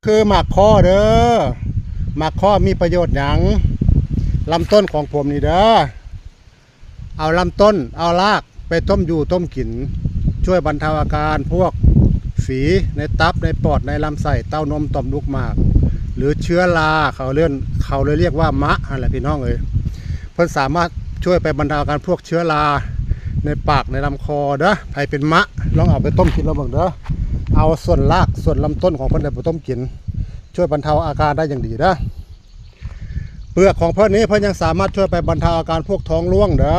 คือหมากข้อเด้อหมากข้อมีประโยชน์หยังลำต้นของผมนี่เด้อเอาลำต้นเอารากไปต้มอยู่ต้มกินช่วยบรรเทาอาการพวกฝีในตับในปอดในลำไส้เต้านมต่อมลูกหมากหรือเชื้อราเขาเลยเรียกว่ามะอะไรพี่น้องเอ้ยเพิ่นสามารถช่วยไปบรรเทาอาการพวกเชื้อราในปากในลำคอเด้อใครเป็นมะลองเอาไปต้มกินแล้วบ้างเด้อเอาส่วนรากส่วนลำต้นของเพิ่นไปต้มกินช่วยบรรเทาอาการได้อย่างดีนะเปลือกของเพิ่นนี้เพิ่นยังสามารถช่วยไปบรรเทาอาการพวกท้องร่วงเด้อ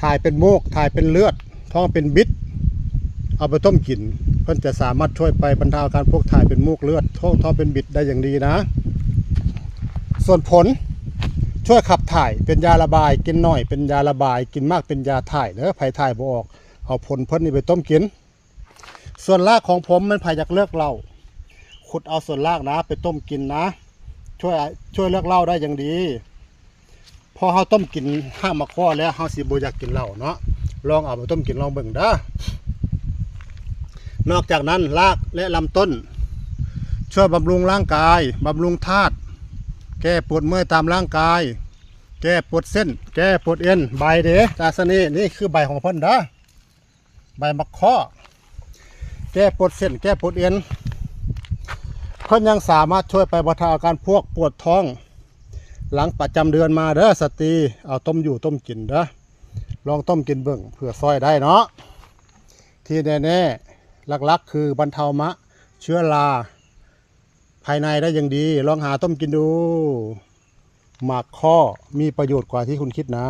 ถ่ายเป็นมูกถ่ายเป็นเลือดท้องเป็นบิดเอาไปต้มกินเพิ่นจะสามารถช่วยไปบรรเทาอาการพวกถ่ายเป็นมูกเลือดท้องเป็นบิดได้อย่างดีนะส่วนผลช่วยขับถ่ายเป็นยาระบายกินหน่อยเป็นยาระบายกินมากเป็นยาถ่ายเด้อไผถ่ายบ่ออกเอาผลเพิ่นนี่ไปต้มกินส่วนรากของผมมันไผอยากเลิกเหล้าขุดเอาส่วนรากนะไปต้มกินนะช่วยเลิกเหล้าได้อย่างดีพอเฮาต้มกินห้ามมาข้อแล้วเฮาสิบ่อยากกินเหล้าเนาะลองเอาไปต้มกินลองเบิ่งเด้อนอกจากนั้นรากและลำต้นช่วยบำรุงร่างกายบำรุงธาตุแก้ปวดเมื่อยตามร่างกายแก้ปวดเส้นแก้ปวดเอ็นใบเด้ตาสนีนี่คือใบของเพิ่นเด้อใบมะข้อแก้ปวดเส้นแก้ปวดเอ็นเพิ่นยังสามารถช่วยไปบรรเทาอาการพวกปวดท้องหลังประจำเดือนมาเด้อสตรีเอาต้มอยู่ต้มกินเด้อลองต้มกินเบิ่งเผื่อซอยได้เนาะที่แน่ๆหลักๆคือบรรเทามะเชื้อราภายในได้อย่างดีลองหาต้มกินดูหมากข้อมีประโยชน์กว่าที่คุณคิดนะ